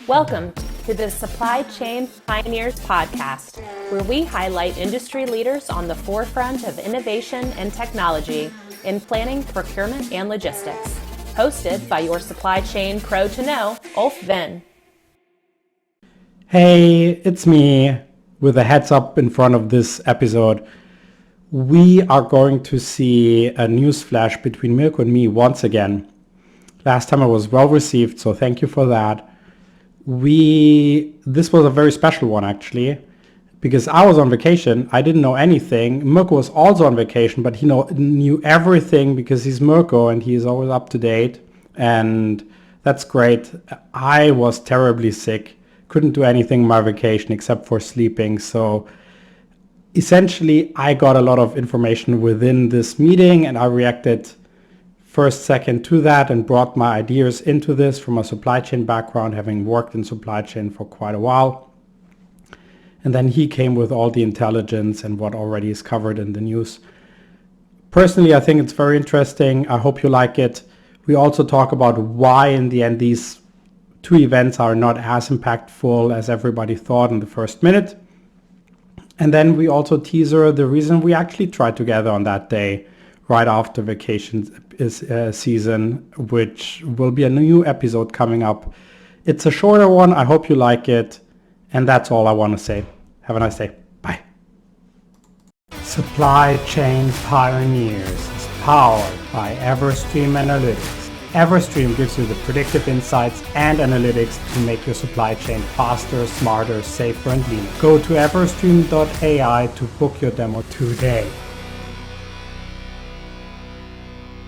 Welcome to the Supply Chain Pioneers podcast, where we highlight industry leaders on the forefront of innovation and technology in planning, procurement, and logistics. Hosted by your supply chain pro to know, Ulf Venn. Hey, it's me with a heads up in front of this episode. We are going to see a news flash between Mirko and me once again. Last time it was well received, so thank you for that. This was a very special one actually, because I was on vacation. I didn't know anything. Mirko was also on vacation, but he knew everything because he's Mirko and he is always up to date. And that's great. I was terribly sick. Couldn't do anything on my vacation except for sleeping. So essentially, I got a lot of information within this meeting and I reacted first second to that and brought my ideas into this from a supply chain background, having worked in supply chain for quite a while. And then he came with all the intelligence and what already is covered in the news. Personally, I think it's very interesting. I hope you like it. We also talk about why in the end these two events are not as impactful as everybody thought in the first minute. And then we also teaser the reason we actually tried together on that day, right after vacation season, which will be a new episode coming up. It's a shorter one. I hope you like it. And that's all I want to say. Have a nice day. Bye. Supply Chain Pioneers is powered by Everstream Analytics. Everstream gives you the predictive insights and analytics to make your supply chain faster, smarter, safer, and leaner. Go to everstream.ai to book your demo today.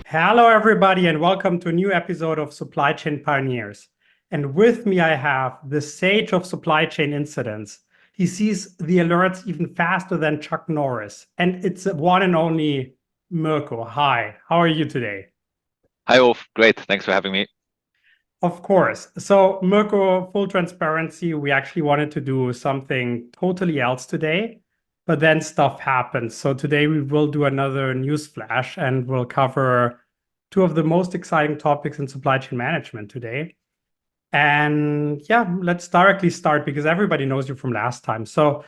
Hello, everybody, and welcome to a new episode of Supply Chain Pioneers. And with me, I have the sage of supply chain incidents. He sees the alerts even faster than Chuck Norris. And it's one and only Mirko. Hi, how are you today? Hi, Ulf. Great. Thanks for having me. Of course. So, Mirko, full transparency, we actually wanted to do something totally else today, but then stuff happened. So today we will do another news flash and we'll cover two of the most exciting topics in supply chain management today. And yeah, let's directly start because everybody knows you from last time. So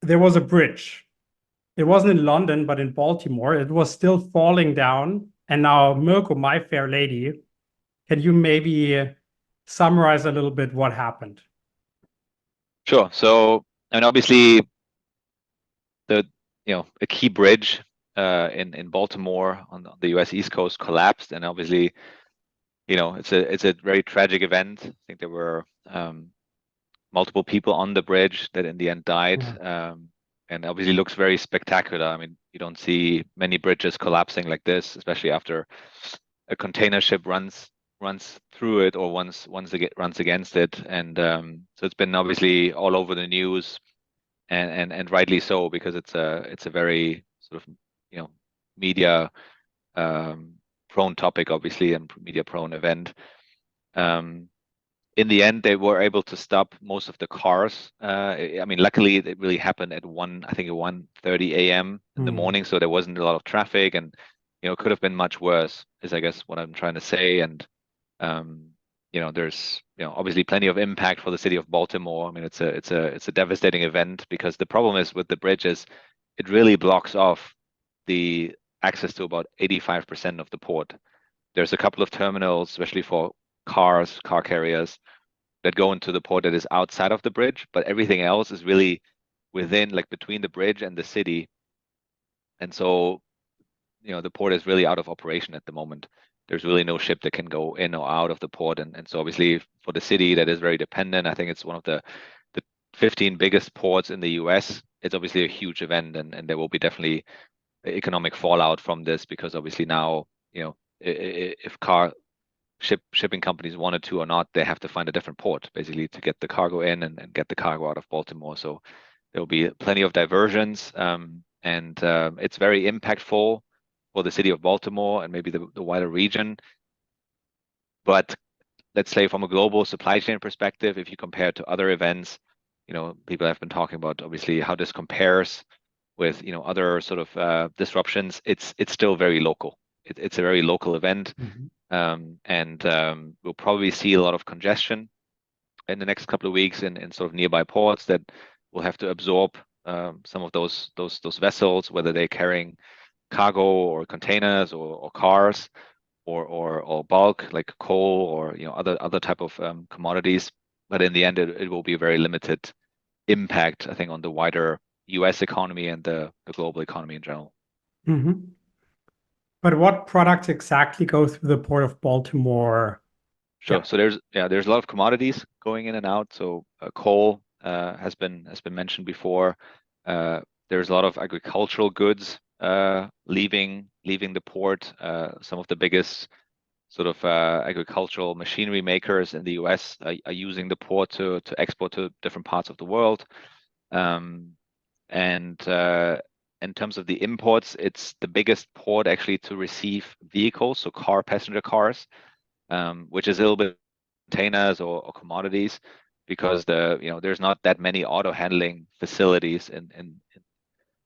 there was a bridge. It wasn't in London, but in Baltimore. It was still falling down. And now, Mirko, my fair lady, can you maybe summarize a little bit what happened? Sure. So, and obviously, a key bridge in Baltimore on the U.S. East Coast collapsed, and obviously, it's a very tragic event. I think there were multiple people on the bridge that in the end died, and obviously looks very spectacular. I mean, you don't see many bridges collapsing like this, especially after a container ship runs through it or runs against it, and so it's been obviously all over the news, and rightly so, because it's a very sort of media prone topic, obviously, and media prone event. In the end, they were able to stop most of the cars. I mean, luckily, it really happened at 1:30 a.m. in the morning, so there wasn't a lot of traffic, and it could have been much worse, is I guess what I'm trying to say. And there's obviously plenty of impact for the city of Baltimore. I mean, it's a devastating event because the problem is with the bridge is it really blocks off the access to about 85% of the port. There's a couple of terminals, especially for car carriers, that go into the port that is outside of the bridge, but everything else is really within, like between the bridge and the city. And so, the port is really out of operation at the moment. There's really no ship that can go in or out of the port. And so obviously for the city that is very dependent, I think it's one of the 15 biggest ports in the US. It's obviously a huge event, and there will be definitely economic fallout from this, because obviously now, if shipping companies wanted to or not, they have to find a different port basically to get the cargo in and get the cargo out of Baltimore. So there will be plenty of diversions, and it's very impactful for the city of Baltimore and maybe the wider region. But let's say from a global supply chain perspective, if you compare it to other events, people have been talking about obviously how this compares with other sort of disruptions. It's still very local. It's a very local event. And we'll probably see a lot of congestion in the next couple of weeks in sort of nearby ports that will have to absorb some of those vessels, whether they're carrying cargo or containers or cars or bulk like coal or other type of commodities. But in the end, it will be a very limited impact, I think, on the wider U.S. economy and the global economy in general. Mm-hmm. But what products exactly go through the port of Baltimore? Sure. Yeah. So there's a lot of commodities going in and out. So coal has been mentioned before. There's a lot of agricultural goods leaving the port. Some of the biggest sort of agricultural machinery makers in the US are using the port to export to different parts of the world. And in terms of the imports, it's the biggest port actually to receive vehicles, so passenger cars, which is a little bit containers or commodities, because there's not that many auto handling facilities and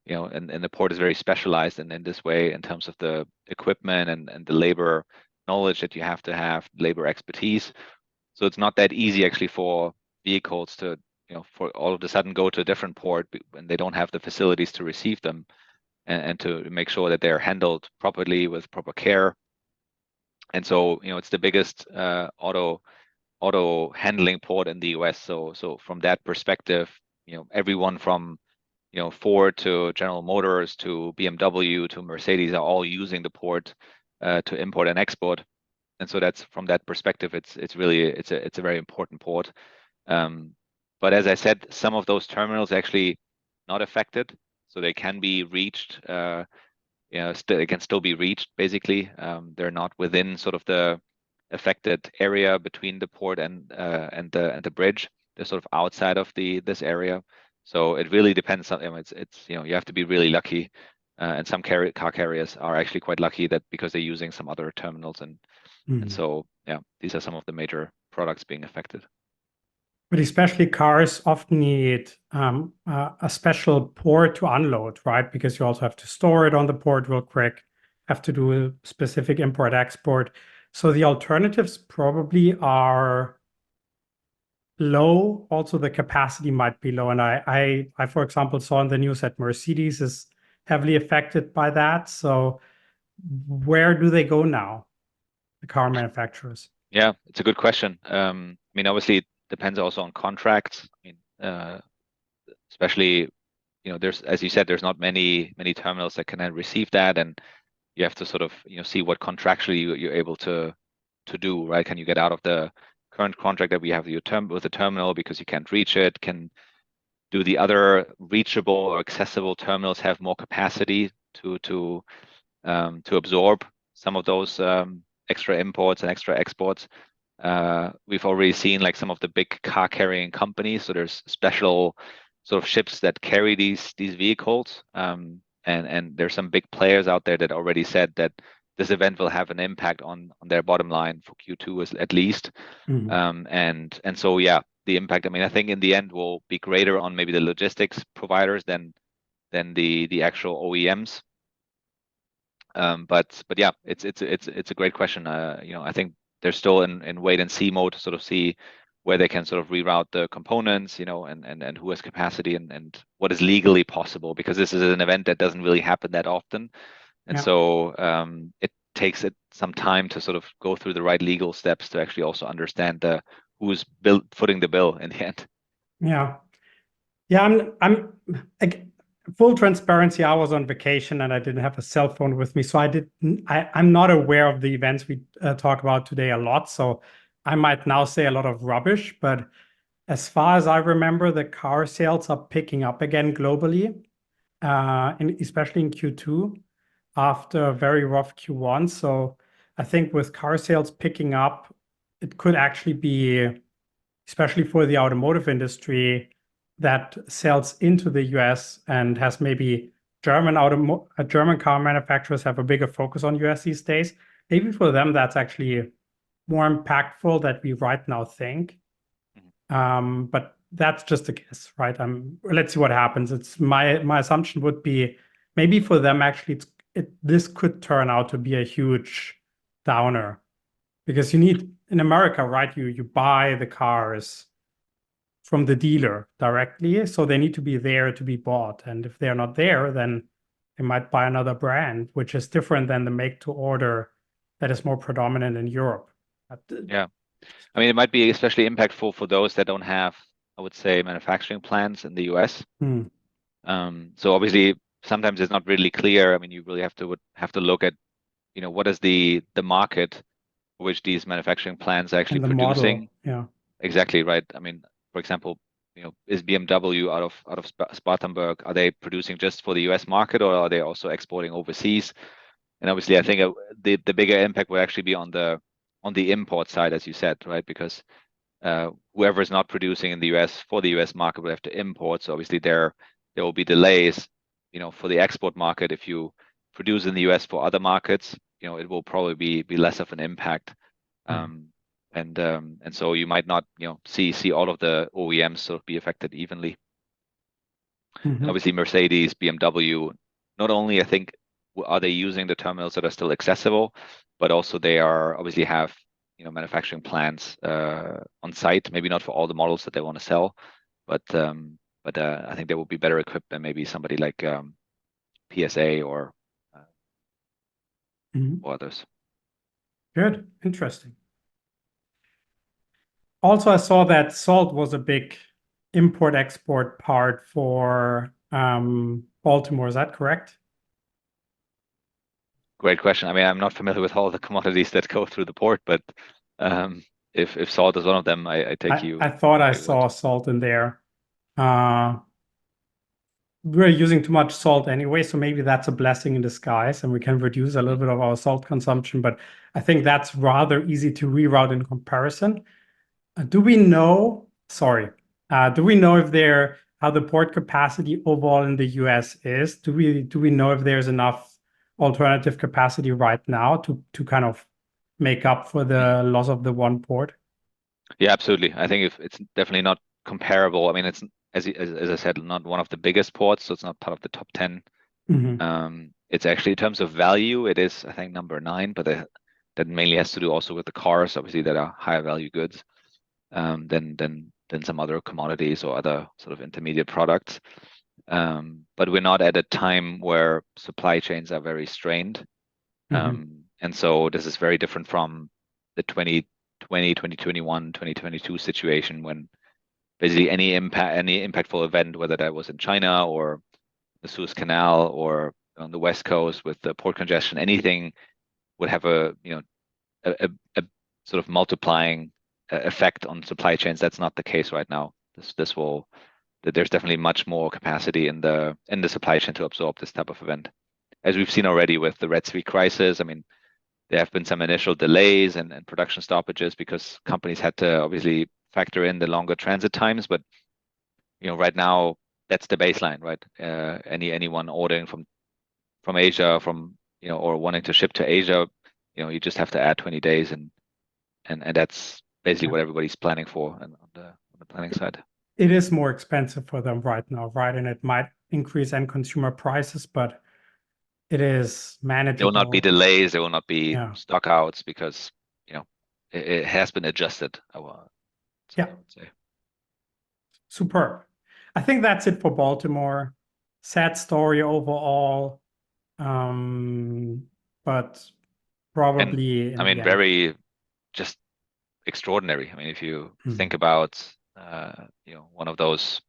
the port is very specialized in this way in terms of the equipment and the labor knowledge that you have to have, labor expertise. So it's not that easy actually for vehicles to for all of a sudden go to a different port when they don't have the facilities to receive them and to make sure that they're handled properly with proper care. And so it's the biggest auto handling port in the US. So from that perspective, everyone from Ford to General Motors to BMW to Mercedes are all using the port to import and export. And so that's from that perspective, it's a very important port. But as I said, some of those terminals actually not affected, so they can be reached. They can still be reached. Basically, they're not within sort of the affected area between the port and the bridge. They're sort of outside of this area. So it really depends on it's you have to be really lucky, and some car carriers are actually quite lucky that because they're using some other terminals and so these are some of the major products being affected. But especially cars often need a special port to unload, right? Because you also have to store it on the port real quick, have to do a specific import-export. So the alternatives probably are low. Also, the capacity might be low. And I for example, saw in the news that Mercedes is heavily affected by that. So where do they go now, the car manufacturers? Yeah, it's a good question. I mean, obviously, it depends also on contracts. I mean, especially, there's, as you said, there's not many terminals that can receive that, and you have to sort of see what contractually you're able to do, right? Can you get out of the current contract that we have with the terminal because you can't reach it? Do the other reachable or accessible terminals have more capacity to absorb some of those extra imports and extra exports? We've already seen like some of the big car carrying companies. So there's special sort of ships that carry these vehicles. And there's some big players out there that already said that this event will have an impact on their bottom line for Q2 at least. And so the impact, I mean, I think in the end will be greater on maybe the logistics providers than the actual OEMs. But yeah, it's a great question. I think they're still in wait and see mode to sort of see where they can sort of reroute the components, and who has capacity and what is legally possible, because this is an event that doesn't really happen that often. And so it takes it some time to sort of go through the right legal steps to actually also understand who's footing the bill in the end. Yeah. I'm like, full transparency. I was on vacation and I didn't have a cell phone with me, so I'm not aware of the events we talk about today a lot. So I might now say a lot of rubbish, but as far as I remember, the car sales are picking up again globally, and especially in Q2 after a very rough Q1. So I think with car sales picking up, it could actually be, especially for the automotive industry that sells into the US and has maybe German car manufacturers have a bigger focus on US these days. Maybe for them that's actually more impactful that we right now think. But that's just a guess, right? Let's see what happens. It's my assumption would be maybe for them actually this could turn out to be a huge downer, because you need in America, right? You buy the cars from the dealer directly. So they need to be there to be bought. And if they're not there, then they might buy another brand, which is different than the make to order that is more predominant in Europe. Yeah. I mean, it might be especially impactful for those that don't have, I would say, manufacturing plants in the US. So obviously, sometimes it's not really clear. I mean, you really have to look at, what is the market for which these manufacturing plants are actually And the producing. model, yeah. Exactly, right. I mean, for example, is BMW out of Spartanburg, are they producing just for the US market, or are they also exporting overseas? And obviously, I think the bigger impact will actually be on the import side, as you said, right? Because whoever is not producing in the US for the US market will have to import. So obviously there will be delays, for the export market. If you produce in the US for other markets, it will probably be less of an impact. And so you might not, see all of the OEMs sort of be affected evenly. And obviously Mercedes, BMW, not only I think are they using the terminals that are still accessible, but also they are obviously have manufacturing plants on site. Maybe not for all the models that they want to sell, but I think they will be better equipped than maybe somebody like PSA or others. Good, interesting. Also, I saw that salt was a big import-export part for Baltimore. Is that correct? Great question. I mean, I'm not familiar with all the commodities that go through the port, but if salt is one of them, I take you. I thought I saw salt in there. We're using too much salt anyway, so maybe that's a blessing in disguise, and we can reduce a little bit of our salt consumption. But I think that's rather easy to reroute in comparison. Do we know if how the port capacity overall in the US is? Do we know if there's enough alternative capacity right now to kind of make up for the loss of the one port? Yeah, absolutely. I think if it's definitely not comparable. I mean, it's as I said, not one of the biggest ports, so it's not part of the top 10. It's actually in terms of value, it is I think number 9, but that mainly has to do also with the cars, obviously, that are higher value goods than some other commodities or other sort of intermediate products. But we're not at a time where supply chains are very strained. And so this is very different from the 2020, 2021, 2022 situation when basically any impactful event, whether that was in China or the Suez Canal or on the West Coast with the port congestion, anything would have a sort of multiplying effect on supply chains. That's not the case right now. There's definitely much more capacity in the supply chain to absorb this type of event, as we've seen already with the Red Sea crisis. I mean, there have been some initial delays and production stoppages because companies had to obviously factor in the longer transit times. But right now that's the baseline, right? Anyone ordering from Asia, or wanting to ship to Asia, you just have to add 20 days, and that's basically what everybody's planning for on the planning side. It is more expensive for them right now, right? And it might increase end consumer prices, but it is manageable. There will not be delays. There will not be stockouts because it has been adjusted. I would say. Superb. I think that's it for Baltimore. Sad story overall, but probably. And, I mean, very just extraordinary. I mean, if you think about one of those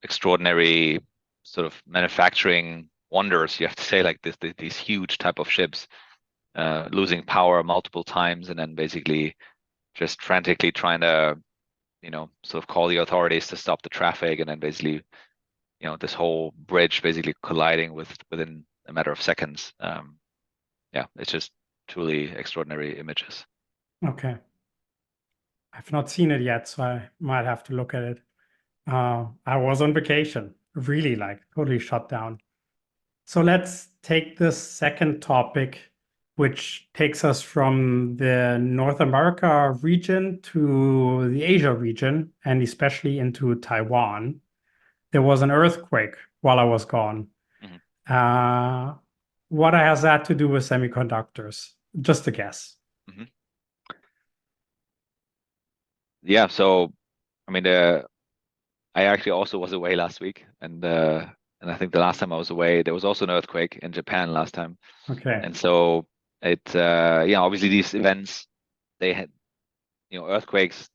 extraordinary sort of manufacturing wonders, you have to say, like these huge type of ships losing power multiple times and then basically just frantically trying to sort of call the authorities to stop the traffic, and then basically this whole bridge basically colliding within a matter of seconds. It's just truly extraordinary images. Okay. I've not seen it yet, so I might have to look at it. I was on vacation, really totally shut down. So let's take the second topic, which takes us from the North America region to the Asia region, and especially into Taiwan. There was an earthquake while I was gone. What has that to do with semiconductors? Just a guess. Yeah, so I mean, I actually also was away last week, and I think the last time I was away, there was also an earthquake in Japan last time. Okay. And so obviously these events, they had, earthquakes,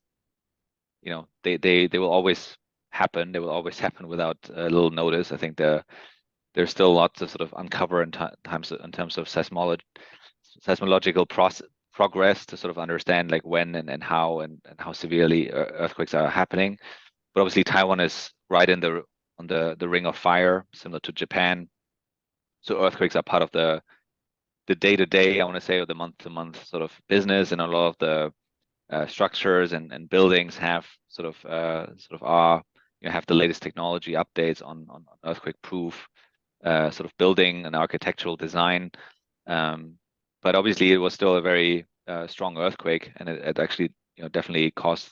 they will always happen. They will always happen without a little notice. I think there's still lots to sort of uncover in terms of seismological progress to sort of understand like when and how severely earthquakes are happening. But obviously Taiwan is right on the ring of fire, similar to Japan. So earthquakes are part of the day-to-day, I want to say, or the month-to-month sort of business, and a lot of the structures and buildings have have the latest technology updates on earthquake-proof sort of building and architectural design. But obviously, it was still a very strong earthquake, and it actually definitely cost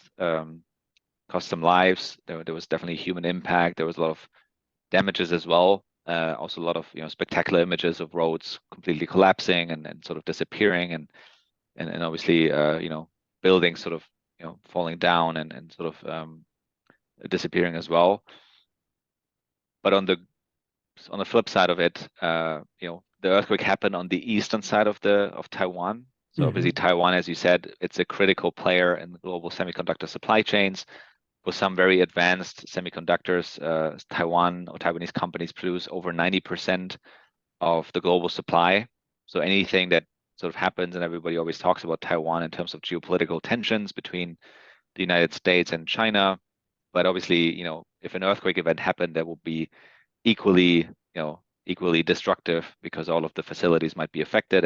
some lives. There was definitely human impact. There was a lot of damages as well. Also, a lot of spectacular images of roads completely collapsing and sort of disappearing, and obviously buildings sort of falling down and sort of disappearing as well. But on the flip side of it, the earthquake happened on the eastern side of Taiwan. So obviously Taiwan, as you said, it's a critical player in the global semiconductor supply chains. For some very advanced semiconductors, Taiwanese companies produce over 90% of the global supply. So anything that sort of happens, and everybody always talks about Taiwan in terms of geopolitical tensions between the United States and China. But obviously, if an earthquake event happened, that will be equally destructive because all of the facilities might be affected.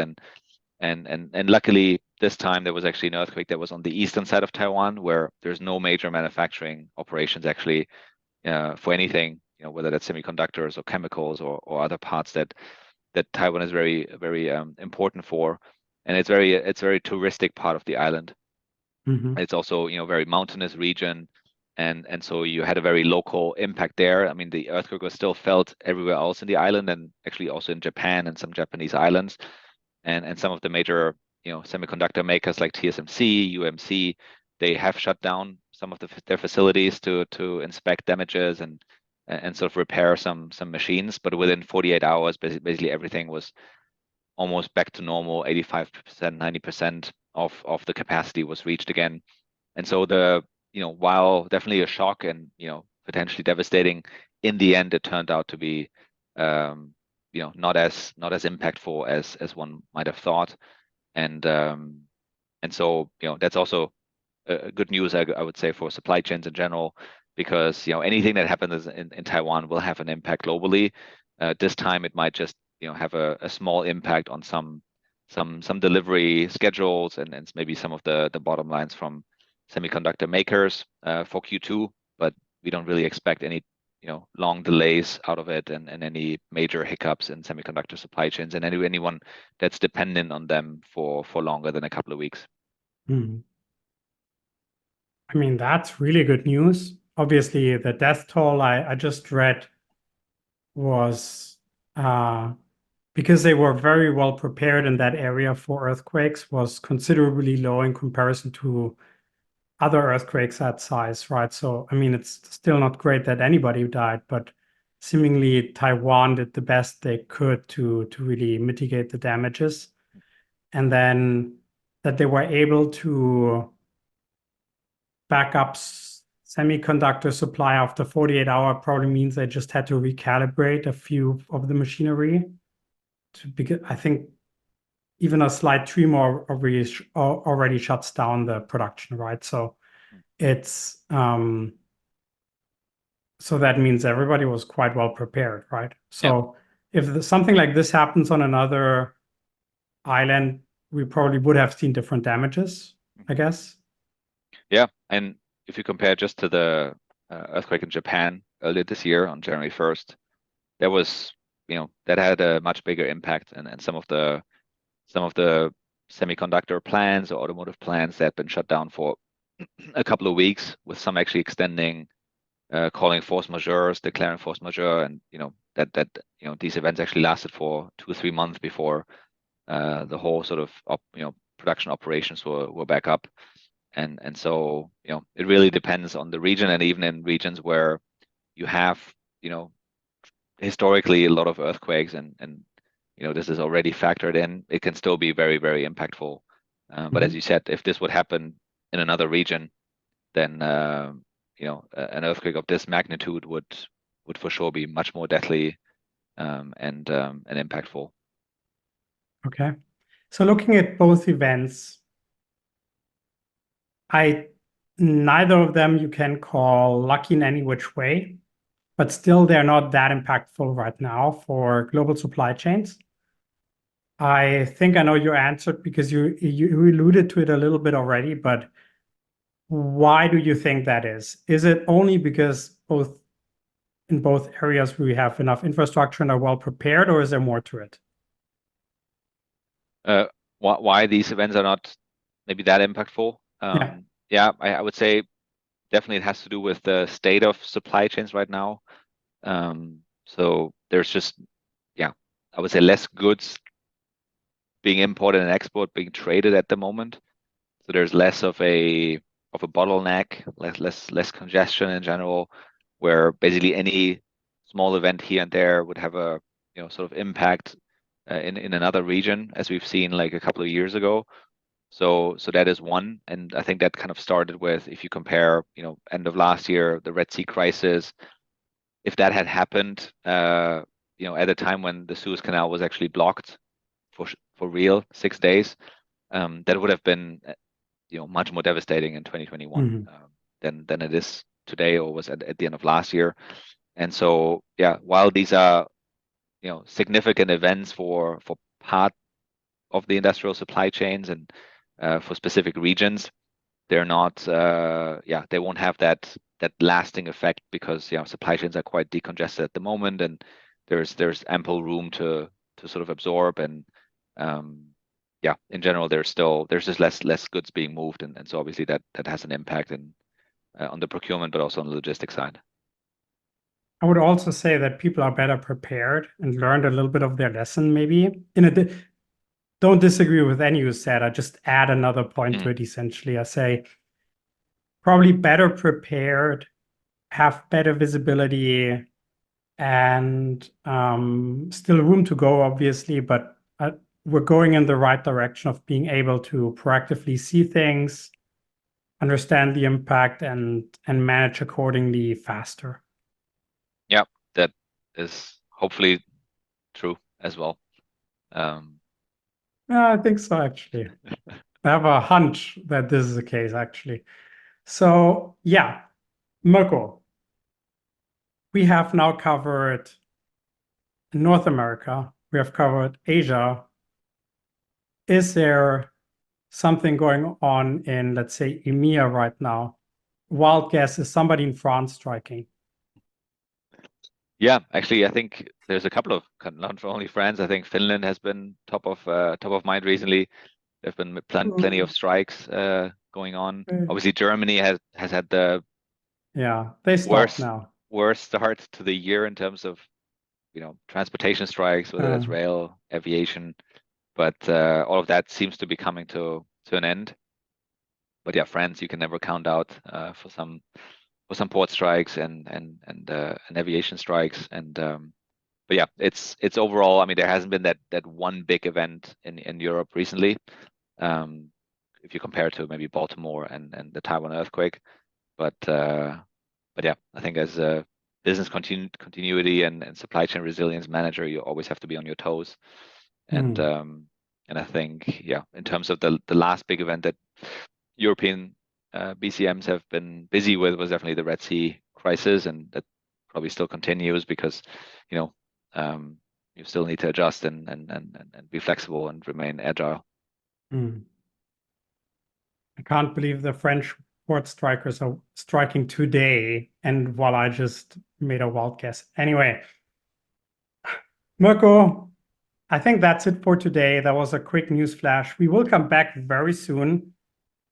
And luckily this time there was actually an earthquake that was on the eastern side of Taiwan, where there's no major manufacturing operations actually for anything, whether that's semiconductors or chemicals or other parts that Taiwan is very, very important for. And it's very touristic part of the island. It's also, very mountainous region. And so you had a very local impact there. I mean, the earthquake was still felt everywhere else in the island, and actually also in Japan and some Japanese islands. And some of the major, semiconductor makers like TSMC, UMC, they have shut down some of their facilities to inspect damages and sort of repair some machines. But within 48 hours, basically everything was almost back to normal. 85%, 90% of the capacity was reached again. And so while definitely a shock and potentially devastating, in the end it turned out to be not as impactful as one might have thought. And so that's also good news, I would say, for supply chains in general, because anything that happens in Taiwan will have an impact globally. This time it might just have a small impact on some delivery schedules and maybe some of the bottom lines from semiconductor makers for Q2, but we don't really expect any long delays out of it and any major hiccups in semiconductor supply chains and anyone that's dependent on them for longer than a couple of weeks. I mean, that's really good news. Obviously, the death toll I just read was because they were very well prepared in that area for earthquakes, was considerably low in comparison to other earthquakes that size, right? So, I mean, it's still not great that anybody died, but seemingly Taiwan did the best they could to really mitigate the damages. And then that they were able to back up semiconductor supply after 48 hours probably means they just had to recalibrate a few of the machinery. Because I think even a slight tremor already shuts down the production, right? So it's so that means everybody was quite well prepared, right? So if something like this happens on another island, we probably would have seen different damages, I guess. Yeah, and if you compare just to the earthquake in Japan earlier this year on January 1st, there was, that had a much bigger impact, and some of the semiconductor plants or automotive plants that had been shut down for a couple of weeks, with some actually extending, calling force majeures, declaring force majeure, and that these events actually lasted for 2 or 3 months before the whole sort of production operations were back up. And so, it really depends on the region, and even in regions where you have, historically a lot of earthquakes and this is already factored in, it can still be very, very impactful. But as you said, if this would happen in another region, then an earthquake of this magnitude would for sure be much more deadly and impactful. Okay. So looking at both events, neither of them you can call lucky in any which way, but still they're not that impactful right now for global supply chains. I think I know your answer because you alluded to it a little bit already, but why do you think that is? Is it only because in both areas we have enough infrastructure and are well prepared, or is there more to it? Why these events are not maybe that impactful? Yeah, I would say definitely it has to do with the state of supply chains right now. So there's just, I would say less goods being imported and export being traded at the moment. So there's less of a bottleneck, less congestion in general, where basically any small event here and there would have a sort of impact in another region, as we've seen like a couple of years ago. So that is one, and I think that kind of started with, if you compare, end of last year, the Red Sea crisis. If that had happened, at a time when the Suez Canal was actually blocked for real, 6 days, that would have been much more devastating in 2021 than it is today, or was at the end of last year. And so, while these are significant events for part of the industrial supply chains and for specific regions, they're not they won't have that lasting effect, because supply chains are quite decongested at the moment, and there's ample room to sort of absorb, and in general there's just less goods being moved, and so obviously that has an impact on the procurement, but also on the logistics side. I would also say that people are better prepared and learned a little bit of their lesson, maybe. Don't disagree with any you said. I just add another point to it, essentially. I say probably better prepared, have better visibility, and still room to go, obviously, but we're going in the right direction of being able to proactively see things, understand the impact, and manage accordingly faster. Yeah, that is hopefully true as well. I think so, actually. I have a hunch that this is the case, actually. So, Mirko, we have now covered North America. We have covered Asia. Is there something going on in, let's say, EMEA right now? Wild guess, is somebody in France striking? Yeah, actually, I think there's a couple of, not only France. I think Finland has been top of mind recently. There've been plenty of strikes going on. Obviously, Germany has had the they stopped now. Worst start to the year in terms of transportation strikes, whether that's rail, aviation, but all of that seems to be coming to an end. But France, you can never count out for some port strikes and aviation strikes, but it's overall. I mean, there hasn't been that one big event in Europe recently, if you compare to maybe Baltimore and the Taiwan earthquake. But I think as a business continuity and supply chain resilience manager, you always have to be on your toes. And I think in terms of the last big event that European BCMs have been busy with was definitely the Red Sea crisis, and that probably still continues, because you still need to adjust and be flexible and remain agile. I can't believe the French port strikers are striking today, and while I just made a wild guess. Anyway, Mirko, I think that's it for today. That was a quick news flash. We will come back very soon,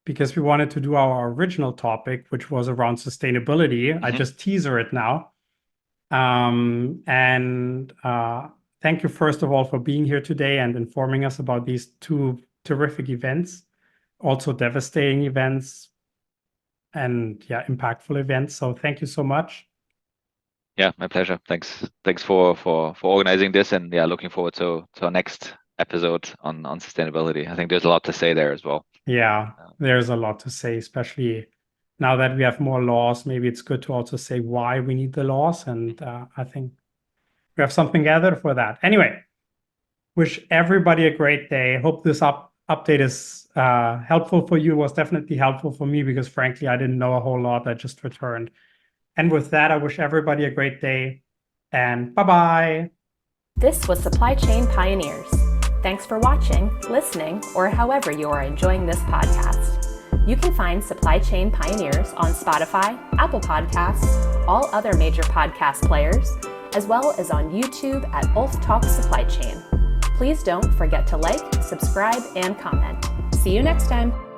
because we wanted to do our original topic, which was around sustainability. I just teaser it now. Thank you, first of all, for being here today and informing us about these two terrific events, also devastating events, and impactful events. So thank you so much. Yeah, my pleasure. Thanks for organizing this, and looking forward to our next episode on sustainability. I think there's a lot to say there as well. Yeah, there's a lot to say, especially now that we have more laws. Maybe it's good to also say why we need the laws, and I think we have something gathered for that. Anyway, wish everybody a great day. Hope this update is helpful for you. It was definitely helpful for me because frankly, I didn't know a whole lot. I just returned. And with that, I wish everybody a great day, and bye-bye. This was Supply Chain Pioneers. Thanks for watching, listening, or however you are enjoying this podcast. You can find Supply Chain Pioneers on Spotify, Apple Podcasts, all other major podcast players, as well as on YouTube at Ulf Talk Supply Chain. Please don't forget to like, subscribe, and comment. See you next time.